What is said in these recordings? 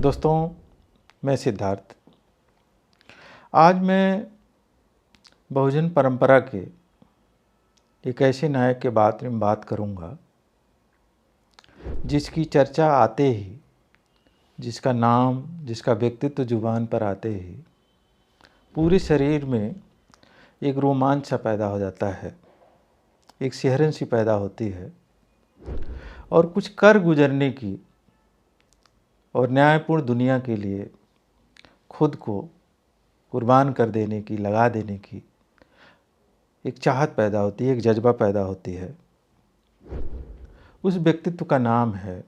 दोस्तों, मैं सिद्धार्थ। आज मैं बहुजन परंपरा के एक ऐसे नायक के बारे में बात करूंगा जिसकी चर्चा आते ही, जिसका नाम, जिसका व्यक्तित्व जुबान पर आते ही पूरे शरीर में एक रोमांच सा पैदा हो जाता है, एक सिहरन सी पैदा होती है और कुछ कर गुजरने की और न्यायपूर्ण दुनिया के लिए खुद को कुर्बान कर देने की, लगा देने की एक चाहत पैदा होती है, एक जज्बा पैदा होती है। उस व्यक्तित्व का नाम है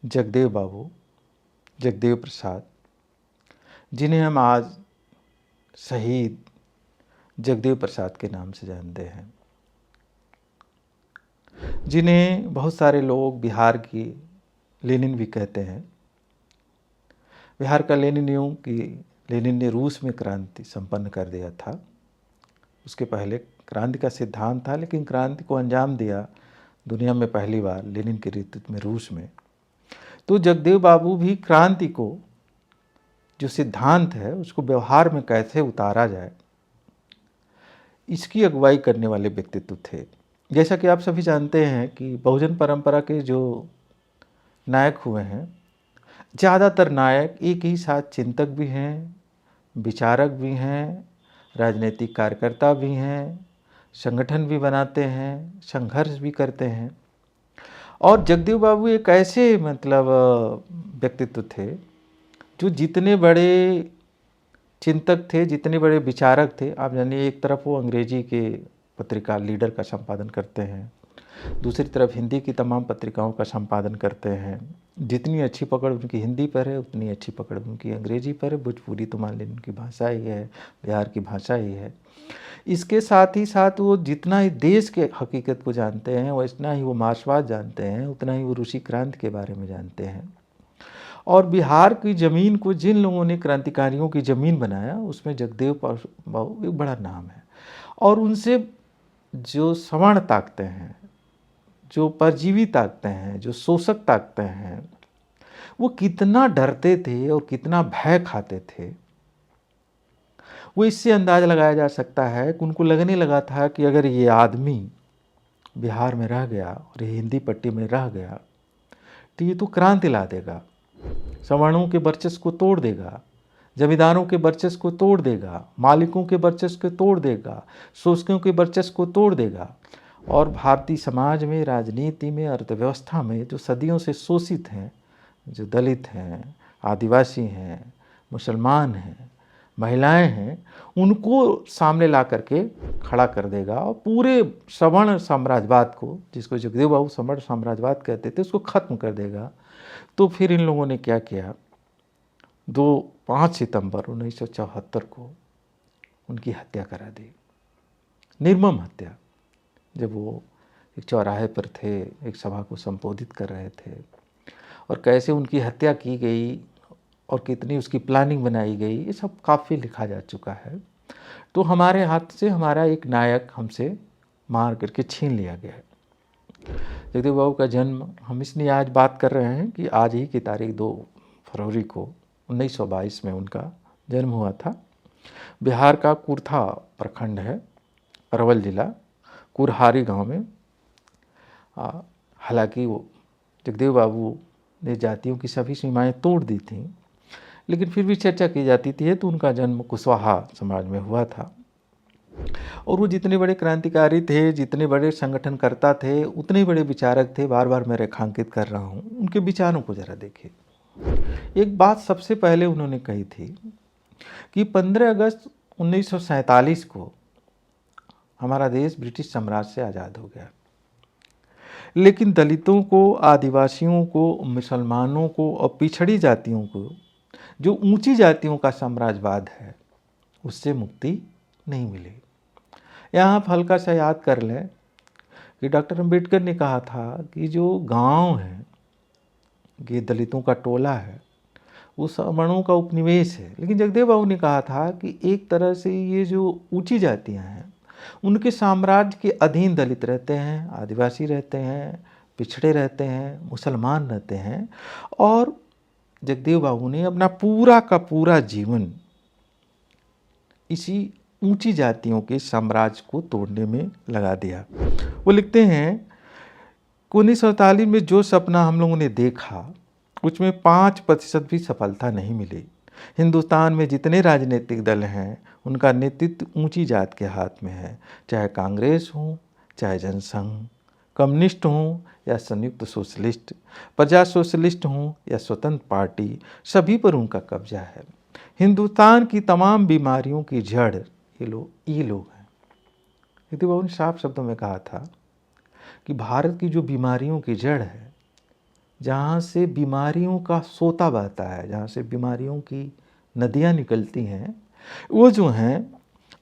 जगदेव बाबू, जगदेव प्रसाद, जिन्हें हम आज शहीद जगदेव प्रसाद के नाम से जानते हैं, जिन्हें बहुत सारे लोग बिहार की लेनिन भी कहते हैं। बिहार का लेनिन यूँ कि लेनिन ने रूस में क्रांति संपन्न कर दिया था। उसके पहले क्रांति का सिद्धांत था, लेकिन क्रांति को अंजाम दिया दुनिया में पहली बार लेनिन के नेतृत्व में रूस में। तो जगदेव बाबू भी क्रांति को, जो सिद्धांत है, उसको व्यवहार में कैसे उतारा जाए, इसकी अगुवाई करने वाले व्यक्तित्व थे। जैसा कि आप सभी जानते हैं कि बहुजन परंपरा के जो नायक हुए हैं, ज़्यादातर नायक एक ही साथ चिंतक भी हैं, विचारक भी हैं, राजनीतिक कार्यकर्ता भी हैं, संगठन भी बनाते हैं, संघर्ष भी करते हैं। और जगदेव बाबू एक ऐसे व्यक्तित्व थे जो जितने बड़े चिंतक थे, जितने बड़े विचारक थे, आप जानिए, एक तरफ वो अंग्रेजी के पत्रिका लीडर का संपादन करते हैं, दूसरी तरफ हिंदी की तमाम पत्रिकाओं का संपादन करते हैं। जितनी अच्छी पकड़ उनकी हिंदी पर है, उतनी अच्छी पकड़ उनकी अंग्रेजी पर है। भोजपुरी तो मान लीजिए उनकी भाषा ही है, बिहार की भाषा ही है। इसके साथ ही साथ वो जितना ही देश के हकीकत को जानते हैं, उतना ही वो मार्क्सवाद जानते हैं, उतना ही वो रूसी क्रांति के बारे में जानते हैं। और बिहार की ज़मीन को जिन लोगों ने क्रांतिकारियों की ज़मीन बनाया, उसमें जगदेव बाबू एक बड़ा नाम है। और उनसे जो सवर्ण ताकतें हैं, जो परजीवी ताकतें हैं, जो शोषक ताकतें हैं, वो कितना डरते थे और कितना भय खाते थे, वो इससे अंदाज़ा लगाया जा सकता है कि उनको लगने लगा था कि अगर ये आदमी बिहार में रह गया और ये हिंदी पट्टी में रह गया तो ये तो क्रांति ला देगा, सवर्णों के वर्चस्व को तोड़ देगा, जमींदारों के वर्चस्व को तोड़ देगा, मालिकों के वर्चस्व को तोड़ देगा, शोषकों के वर्चस्व को तोड़ देगा। और भारतीय समाज में, राजनीति में, अर्थव्यवस्था में जो सदियों से शोषित हैं, जो दलित हैं, आदिवासी हैं, मुसलमान हैं, महिलाएं हैं, उनको सामने ला करके खड़ा कर देगा और पूरे सवर्ण साम्राज्यवाद को, जिसको जगदेव बाबू सवर्ण साम्राज्यवाद कहते थे, उसको ख़त्म कर देगा। तो फिर इन लोगों ने क्या किया, 5 सितंबर 1974 को उनकी हत्या करा दी, निर्मम हत्या। जब वो एक चौराहे पर थे, एक सभा को संबोधित कर रहे थे, और कैसे उनकी हत्या की गई और कितनी उसकी प्लानिंग बनाई गई, ये सब काफ़ी लिखा जा चुका है। तो हमारे हाथ से हमारा एक नायक हमसे मार करके छीन लिया गया है। जगदेव बाबू का जन्म हम इसलिए आज बात कर रहे हैं कि आज ही की तारीख 2 फरवरी को 1922 में उनका जन्म हुआ था। बिहार का कुर्था प्रखंड है, अरवल जिला, कुरहारी गांव में। हालांकि वो जगदेव बाबू ने जातियों की सभी सीमाएं तोड़ दी थीं, लेकिन फिर भी चर्चा की जाती थी तो उनका जन्म कुशवाहा समाज में हुआ था। और वो जितने बड़े क्रांतिकारी थे, जितने बड़े संगठनकर्ता थे, उतने बड़े विचारक थे। बार बार मैं रेखांकित कर रहा हूँ, उनके विचारों को ज़रा देखिए। एक बात सबसे पहले उन्होंने कही थी कि 15 अगस्त 1947 को हमारा देश ब्रिटिश साम्राज्य से आज़ाद हो गया, लेकिन दलितों को, आदिवासियों को, मुसलमानों को और पिछड़ी जातियों को, जो ऊंची जातियों का साम्राज्यवाद है, उससे मुक्ति नहीं मिली। यहाँ आप हल्का सा याद कर लें कि डॉक्टर अम्बेडकर ने कहा था कि जो गांव है, ये दलितों का टोला है, वो सवर्णों का उपनिवेश है। लेकिन जगदेव बाबू ने कहा था कि एक तरह से ये जो ऊंची जातियाँ हैं, उनके साम्राज्य के अधीन दलित रहते हैं, आदिवासी रहते हैं, पिछड़े रहते हैं, मुसलमान रहते हैं। और जगदेव बाबू ने अपना पूरा का पूरा जीवन इसी ऊंची जातियों के साम्राज्य को तोड़ने में लगा दिया। वो लिखते हैं कि 1948 में जो सपना हम लोगों ने देखा उसमें 5% भी सफलता नहीं मिली। हिंदुस्तान में जितने राजनीतिक दल हैं उनका नेतृत्व ऊंची जात के हाथ में है, चाहे कांग्रेस हो, चाहे जनसंघ, कम्युनिस्ट हों या संयुक्त सोशलिस्ट, प्रजा सोशलिस्ट हों या स्वतंत्र पार्टी, सभी पर उनका कब्जा है। हिंदुस्तान की तमाम बीमारियों की जड़ ये लोग हैं। जगदेव बाबू ने साफ शब्दों में कहा था कि भारत की जो बीमारियों की जड़ है, जहाँ से बीमारियों का सोता बहता है, जहाँ से बीमारियों की नदियाँ निकलती हैं, वो जो हैं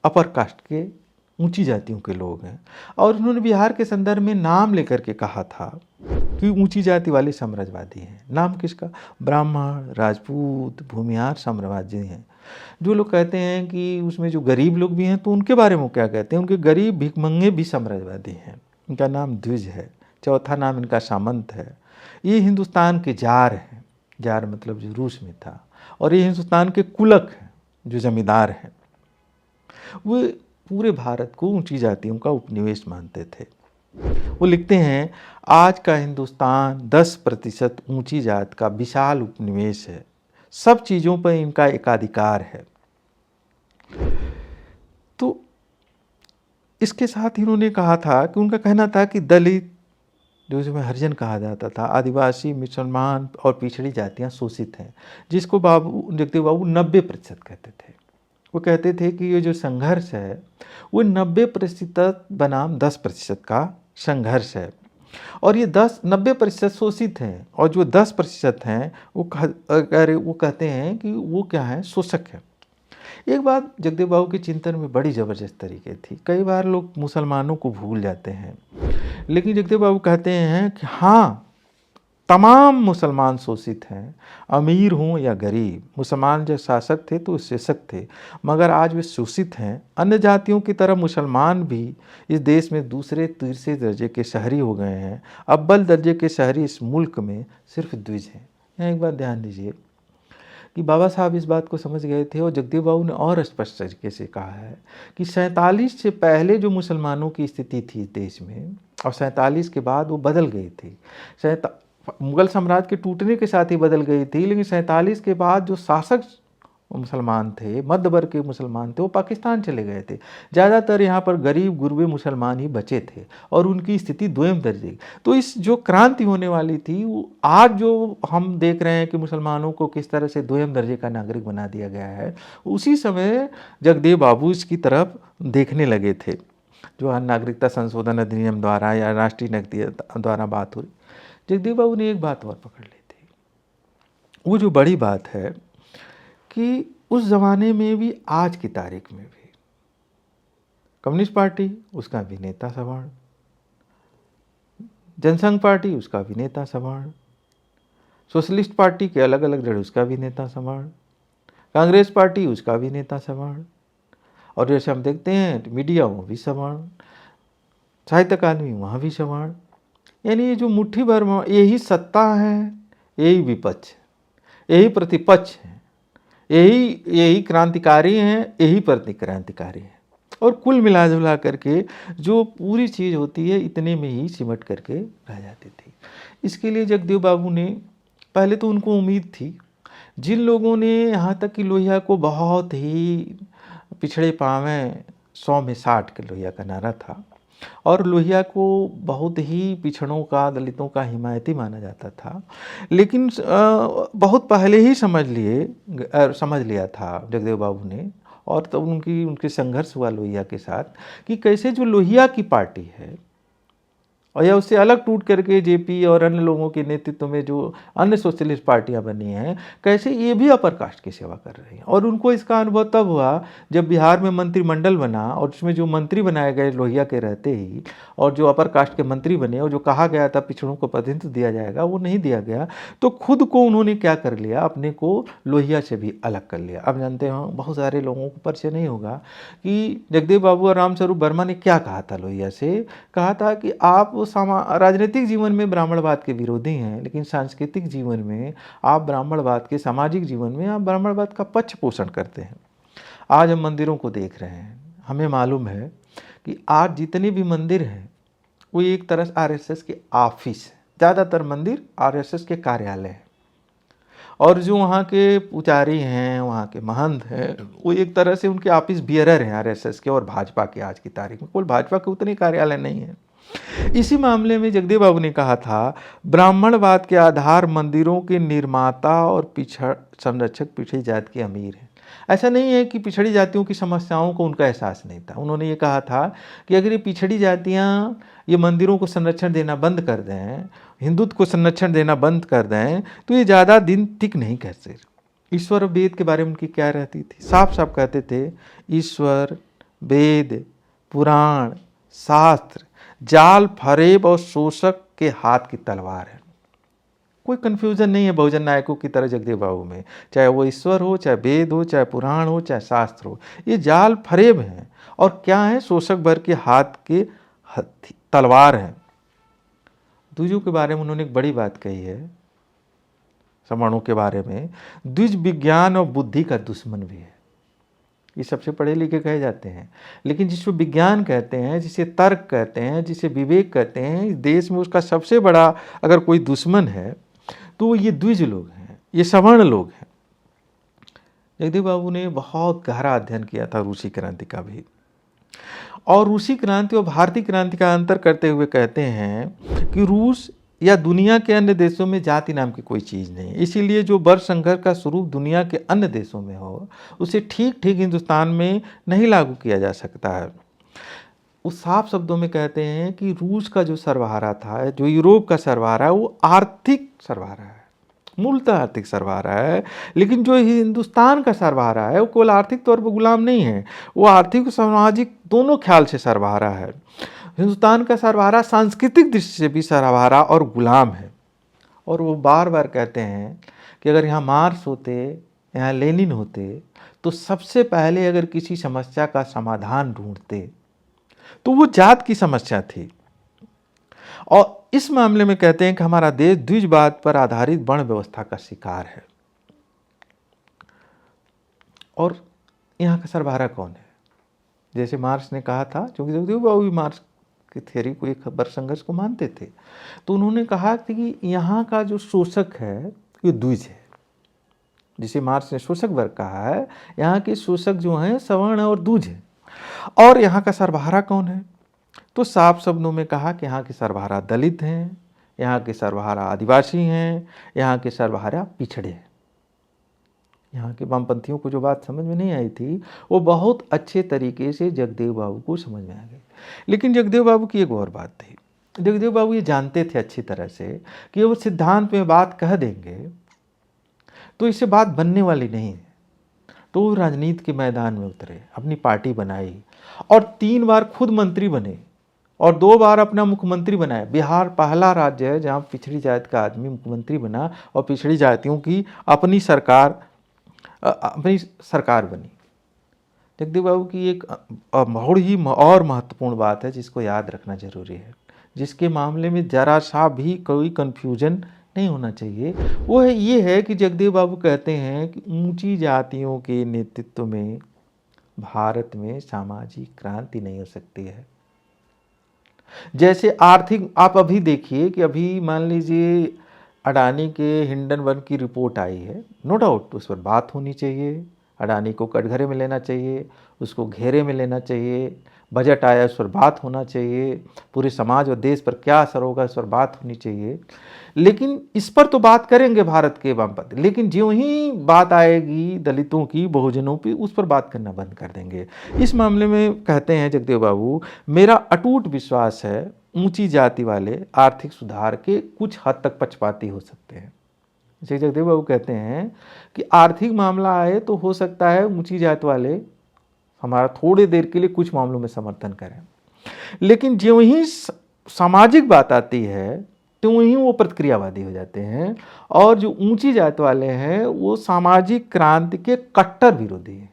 अपर कास्ट के ऊंची जातियों के लोग हैं। और उन्होंने बिहार के संदर्भ में नाम लेकर के कहा था कि ऊंची जाति वाले साम्राज्यवादी हैं। नाम किसका? ब्राह्मण, राजपूत, भूमिहार साम्राज्यवादी हैं। जो लोग कहते हैं कि उसमें जो गरीब लोग भी हैं तो उनके बारे में क्या कहते हैं? उनके गरीब भिखमंगे भी साम्राज्यवादी हैं। इनका नाम द्विज है। चौथा नाम इनका सामंत है। ये हिंदुस्तान के जार हैं। जार मतलब जो रूस में था। और ये हिंदुस्तान के कुलक हैं, जो जमींदार हैं। वो पूरे भारत को ऊंची जातियों का उपनिवेश मानते थे। वो लिखते हैं, आज का हिंदुस्तान 10% ऊंची जात का विशाल उपनिवेश है। सब चीज़ों पर इनका एकाधिकार है। तो इसके साथ इन्होंने कहा था कि उनका कहना था कि दलित, जो जिसमें हरिजन कहा जाता था, आदिवासी, मुसलमान और पिछड़ी जातियां शोषित हैं, जिसको जगदेव बाबू 90% कहते थे। वो कहते थे कि ये जो संघर्ष है वो 90% बनाम 10% का संघर्ष है। और ये 90% शोषित हैं और जो 10% हैं वो कहते हैं कि वो क्या है? शोषक है। एक बात जगदेव बाबू के चिंतन में बड़ी ज़बरदस्त तरीके थी। कई बार लोग मुसलमानों को भूल जाते हैं, लेकिन जगदेव बाबू कहते हैं कि हाँ, तमाम मुसलमान शोषित हैं, अमीर हों या गरीब। मुसलमान जब शासक थे तो शासक थे, मगर आज वे शोषित हैं। अन्य जातियों की तरह मुसलमान भी इस देश में दूसरे तीसरे दर्जे के शहरी हो गए हैं। अव्वल दर्जे के शहरी इस मुल्क में सिर्फ द्विज हैं। यहाँ एक बात ध्यान दीजिए कि बाबा साहब इस बात को समझ गए थे और जगदेव बाबू ने और स्पष्ट तरीके से कहा है कि 47 से पहले जो मुसलमानों की स्थिति थी देश में और 47 के बाद वो बदल गई थी। मुगल साम्राज्य के टूटने के साथ ही बदल गई थी, लेकिन 47 के बाद जो शासक मुसलमान थे, मध्य वर्ग के मुसलमान थे, वो पाकिस्तान चले गए थे। ज़्यादातर यहाँ पर गरीब गुरबे मुसलमान ही बचे थे और उनकी स्थिति द्विम दर्जे की। तो इस जो क्रांति होने वाली थी, वो आज जो हम देख रहे हैं कि मुसलमानों को किस तरह से द्विम दर्जे का नागरिक बना दिया गया है, उसी समय जगदेव बाबू इसकी तरफ देखने लगे थे। जो नागरिकता संशोधन अधिनियम द्वारा या राष्ट्रीय नागरिकता द्वारा बात हुई, जगदेव बाबू ने एक बात और पकड़ ली थी। वो जो बड़ी बात है कि उस ज़माने में भी, आज की तारीख में भी, कम्युनिस्ट पार्टी उसका अभिनेता सवर्ण, जनसंघ पार्टी उसका अभिनेता सवर्ण, सोशलिस्ट पार्टी के अलग अलग जड़ उसका अभिनेता सवर्ण, कांग्रेस पार्टी उसका अभिनेता सवर्ण, और जैसे हम देखते हैं मीडिया वो भी सवर्ण, साहित्य अकादमी वहाँ भी सवर्ण। यानी ये जो मुट्ठी भर में यही सत्ता है, यही विपक्ष है, यही प्रतिपक्ष है, यही क्रांतिकारी हैं, यही प्रतिक्रांतिकारी हैं। और कुल मिला जुला करके जो पूरी चीज़ होती है इतने में ही सिमट करके रह जाती थी। इसके लिए जगदेव बाबू ने, पहले तो उनको उम्मीद थी, जिन लोगों ने यहाँ तक कि लोहिया को बहुत ही पिछड़े पावें 100 में 60 के लोहिया का नारा था और लोहिया को बहुत ही पिछड़ों का, दलितों का हिमायती माना जाता था, लेकिन बहुत पहले ही समझ लिया था जगदेव बाबू ने। और तब उनके संघर्ष हुआ लोहिया के साथ कि कैसे जो लोहिया की पार्टी है और या उससे अलग टूट करके जेपी और अन्य लोगों के नेतृत्व में जो अन्य सोशलिस्ट पार्टियां बनी हैं, कैसे ये भी अपर कास्ट की सेवा कर रही हैं। और उनको इसका अनुभव तब हुआ जब बिहार में मंत्रिमंडल बना और उसमें जो मंत्री बनाए गए लोहिया के रहते ही, और जो अपर कास्ट के मंत्री बने और जो कहा गया था पिछड़ों को प्रतिनिधित्व दिया जाएगा, वो नहीं दिया गया। तो खुद को उन्होंने क्या कर लिया, अपने को लोहिया से भी अलग कर लिया। अब जानते हैं, बहुत सारे लोगों को परिचय नहीं होगा कि जगदेव बाबू और रामस्वरूप वर्मा ने क्या कहा था लोहिया से। कहा था कि आप वो राजनीतिक जीवन में ब्राह्मणवाद के विरोधी हैं, लेकिन सांस्कृतिक जीवन में आप ब्राह्मणवाद के, सामाजिक जीवन में आप ब्राह्मणवाद का पक्ष पोषण करते हैं। आज हम मंदिरों को देख रहे हैं, हमें मालूम है कि आज जितने भी मंदिर हैं वो एक तरह से आरएसएस के ऑफिस है। ज़्यादातर मंदिर आरएसएस के कार्यालय हैं, और जो वहाँ के पुजारी हैं, वहाँ के महंत हैं, वो एक तरह से उनके ऑफिस बियरर हैं आरएसएस के और भाजपा के। आज की तारीख में कोई भाजपा के उतने कार्यालय नहीं है। इसी मामले में जगदेव बाबू ने कहा था, ब्राह्मणवाद के आधार मंदिरों के निर्माता और संरक्षक पिछड़ी जाति के अमीर हैं। ऐसा नहीं है कि पिछड़ी जातियों की समस्याओं को उनका एहसास नहीं था। उन्होंने ये कहा था कि अगर ये पिछड़ी जातियाँ ये मंदिरों को संरक्षण देना बंद कर दें, हिंदुत्व को संरक्षण देना बंद कर दें, तो ये ज़्यादा दिन टिक नहीं करते। ईश्वर और वेद के बारे में उनकी क्या रहती थी? साफ साफ कहते थे, ईश्वर, वेद, पुराण, शास्त्र जाल, फरेब और शोषक के हाथ की तलवार है। कोई कन्फ्यूजन नहीं है बहुजन नायकों की तरह जगदेव बाबू में, चाहे वो ईश्वर हो, चाहे वेद हो, चाहे पुराण हो, चाहे शास्त्र हो, ये जाल फरेब हैं और क्या है, शोषक वर्ग के हाथ के तलवार हैं। द्विजों के बारे में उन्होंने एक बड़ी बात कही है, सवर्णों के बारे में, द्विज विज्ञान और बुद्धि का दुश्मन भी है। ये सबसे पढ़े लिखे कहे जाते हैं, लेकिन जिसको विज्ञान कहते हैं, जिसे तर्क कहते हैं, जिसे विवेक कहते हैं, इस देश में उसका सबसे बड़ा अगर कोई दुश्मन है तो ये द्विज लोग हैं, ये सवर्ण लोग हैं। जगदेव बाबू ने बहुत गहरा अध्ययन किया था रूसी क्रांति का भी, और रूसी क्रांति और भारतीय क्रांति का अंतर करते हुए कहते हैं कि रूस या दुनिया के अन्य देशों में जाति नाम की कोई चीज़ नहीं, इसीलिए जो वर्ग संघर्ष का स्वरूप दुनिया के अन्य देशों में हो, उसे ठीक ठीक हिंदुस्तान में नहीं लागू किया जा सकता है। वो साफ शब्दों में कहते हैं कि रूस का जो सर्वहारा था, जो यूरोप का सर्वहारा है, वो आर्थिक सर्वहारा है, मूलतः आर्थिक सर्वहारा है, लेकिन जो हिंदुस्तान का सर्वहारा है वो केवल आर्थिक तौर पर गुलाम नहीं है, वो आर्थिक और सामाजिक दोनों ख्याल से सर्वहारा है। हिंदुस्तान का सर्वहारा सांस्कृतिक दृष्टि से भी सर्वहारा और गुलाम है। और वो बार बार कहते हैं कि अगर यहाँ मार्क्स होते, यहाँ लेनिन होते, तो सबसे पहले अगर किसी समस्या का समाधान ढूंढते तो वो जात की समस्या थी। और इस मामले में कहते हैं कि हमारा देश द्विजवाद पर आधारित वर्ण व्यवस्था का शिकार है। और यहाँ का सर्वहारा कौन है? जैसे मार्क्स ने कहा था, क्योंकि जगदेव बाबू भी मार्क्स की थ्योरी को, एक वर्ग संघर्ष को मानते थे, तो उन्होंने कहा कि यहाँ का जो शोषक है ये द्विज है, जिसे मार्क्स ने शोषक वर्ग कहा है। यहाँ के शोषक जो हैं सवर्ण और द्विज है। और यहाँ का सर्वहारा कौन है? तो साफ शब्दों में कहा कि यहाँ के सर्वहारा दलित हैं, यहाँ के सर्वहारा आदिवासी हैं, यहाँ के सर्वहारा पिछड़े हैं। यहाँ के वामपंथियों को जो बात समझ में नहीं आई थी, वो बहुत अच्छे तरीके से जगदेव बाबू को समझ में आ गई। लेकिन जगदेव बाबू की एक और बात थी, जगदेव बाबू ये जानते थे अच्छी तरह से कि वो सिद्धांत में बात कह देंगे तो इससे बात बनने वाली नहीं है। तो वो राजनीति के मैदान में उतरे, अपनी पार्टी बनाई और 3 बार खुद मंत्री बने और 2 बार अपना मुख्यमंत्री बनाया। बिहार पहला राज्य है जहाँ पिछड़ी जाति का आदमी मुख्यमंत्री बना और पिछड़ी जातियों की अपनी सरकार बनी। जगदेव बाबू की एक बहुत ही और महत्वपूर्ण बात है जिसको याद रखना जरूरी है, जिसके मामले में जरा सा भी कोई कन्फ्यूजन नहीं होना चाहिए, वो है ये है कि जगदेव बाबू कहते हैं कि ऊंची जातियों के नेतृत्व में भारत में सामाजिक क्रांति नहीं हो सकती है। जैसे आर्थिक, आप अभी देखिए कि अभी मान लीजिए अडानी के हिंडनबर्ग की रिपोर्ट आई है, नो डाउट उस पर बात होनी चाहिए, अडानी को कटघरे में लेना चाहिए, उसको घेरे में लेना चाहिए, बजट आया उस पर बात होना चाहिए, पूरे समाज और देश पर क्या असर होगा इस पर बात होनी चाहिए। लेकिन इस पर तो बात करेंगे भारत के वामपंथी, लेकिन ज्यों ही बात आएगी दलितों की, बहुजनों की, उस पर बात करना बंद कर देंगे। इस मामले में कहते हैं जगदेव बाबू, मेरा अटूट विश्वास है ऊंची जाति वाले आर्थिक सुधार के कुछ हद तक पक्षपाती हो सकते हैं। जैसे जगदेव बाबू कहते हैं कि आर्थिक मामला आए तो हो सकता है ऊंची जाति वाले हमारा थोड़ी देर के लिए कुछ मामलों में समर्थन करें, लेकिन ज्यों ही सामाजिक बात आती है त्यों ही वो प्रतिक्रियावादी हो जाते हैं। और जो ऊंची जाति वाले हैं वो सामाजिक क्रांति के कट्टर विरोधी हैं।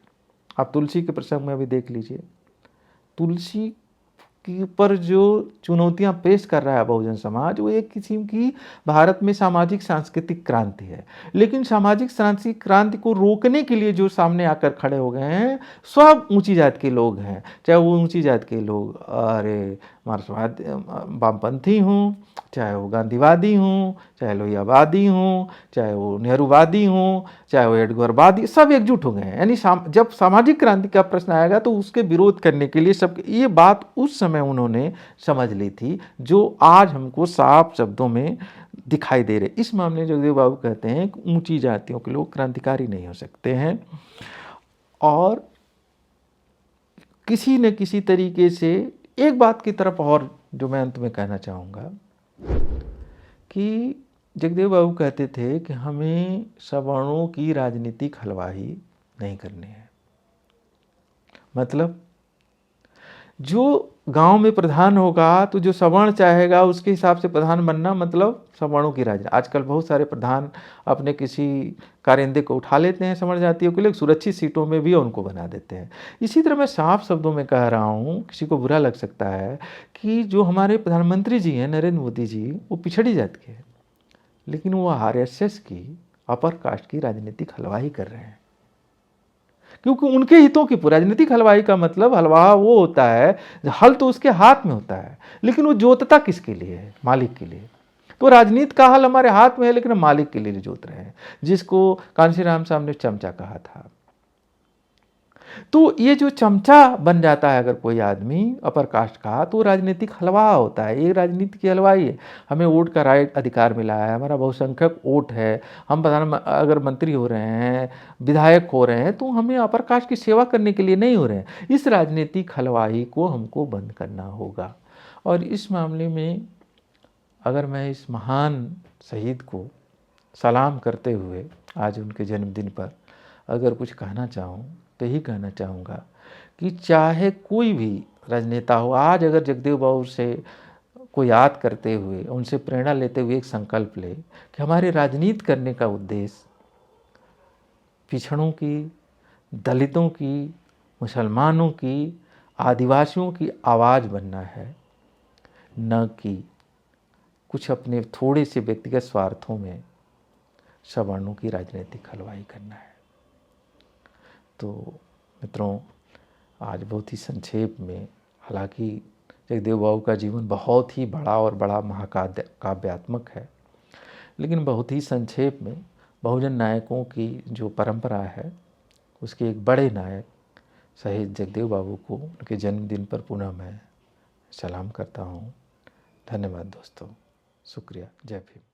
आप तुलसी के प्रसंग में अभी देख लीजिए, तुलसी के ऊपर जो चुनौतियां पेश कर रहा है बहुजन समाज, वो एक किस्म की भारत में सामाजिक सांस्कृतिक क्रांति है। लेकिन सामाजिक सांस्कृतिक क्रांति को रोकने के लिए जो सामने आकर खड़े हो गए हैं, सब ऊंची जात के लोग हैं। चाहे वो ऊंची जात के लोग अरे मार्क्सवादी वामपंथी हों, चाहे वो गांधीवादी हों, चाहे लोहियावादी हों, चाहे वो नेहरूवादी हों, चाहे वो एडगरवादी, सब एकजुट हो गए हैं। यानी जब सामाजिक क्रांति का प्रश्न आएगा तो उसके विरोध करने के लिए सब, ये बात उस समय उन्होंने समझ ली थी जो आज हमको साफ शब्दों में दिखाई दे रहे। इस मामले में जगदेव बाबू कहते हैं कि ऊंची जातियों के लोग क्रांतिकारी नहीं हो सकते हैं, और किसी न किसी तरीके से एक बात की तरफ और जो मैं अंत में कहना चाहूँगा कि जगदेव बाबू कहते थे कि हमें सवर्णों की राजनीतिक हलवाई नहीं करनी है। मतलब जो गांव में प्रधान होगा तो जो सवर्ण चाहेगा उसके हिसाब से प्रधान बनना, मतलब सवर्णों की राजनीति। आजकल बहुत सारे प्रधान अपने किसी कारिंदे को उठा लेते हैं सवर्ण जातियों के लिए, सुरक्षित सीटों में भी उनको बना देते हैं। इसी तरह मैं साफ शब्दों में कह रहा हूँ, किसी को बुरा लग सकता है, कि जो हमारे प्रधानमंत्री जी हैं नरेंद्र मोदी जी, वो पिछड़ी जात के हैं, लेकिन वो आरएसएस की अपर कास्ट की राजनीतिक हलवाई कर रहे हैं, क्योंकि उनके हितों की। राजनीतिक हलवाई का मतलब हलवा वो होता है, हल तो उसके हाथ में होता है, लेकिन वो जोतता किसके लिए है? मालिक के लिए। तो राजनीति का हल हमारे हाथ में है, लेकिन हम मालिक के लिए जोत रहे हैं, जिसको कांशीराम साहब ने चमचा कहा था। तो ये जो चमचा बन जाता है अगर कोई आदमी अपर कास्ट का, तो राजनीतिक हलवा होता है। ये राजनीति की हलवाई है। हमें वोट का राइट अधिकार मिला है, हमारा बहुसंख्यक वोट है, हम प्रधान अगर मंत्री हो रहे हैं, विधायक हो रहे हैं, तो हमें अपर कास्ट की सेवा करने के लिए नहीं हो रहे हैं। इस राजनीतिक हलवाई को हमको बंद करना होगा। और इस मामले में अगर मैं इस महान शहीद को सलाम करते हुए आज उनके जन्मदिन पर अगर कुछ कहना चाहूँ तो यही कहना चाहूँगा कि चाहे कोई भी राजनेता हो, आज अगर जगदेव बाबू से को याद करते हुए, उनसे प्रेरणा लेते हुए एक संकल्प ले कि हमारे राजनीति करने का उद्देश्य पिछड़ों की, दलितों की, मुसलमानों की, आदिवासियों की आवाज़ बनना है, न कि कुछ अपने थोड़े से व्यक्तिगत स्वार्थों में सवर्णों की राजनीतिक हलवाई करना है। तो मित्रों, आज बहुत ही संक्षेप में, हालांकि जगदेव बाबू का जीवन बहुत ही बड़ा और बड़ा महाकाव्यात्मक है, लेकिन बहुत ही संक्षेप में बहुजन नायकों की जो परंपरा है उसके एक बड़े नायक शहीद जगदेव बाबू को उनके जन्मदिन पर पुनः मैं सलाम करता हूँ। धन्यवाद दोस्तों, शुक्रिया, जय भीम।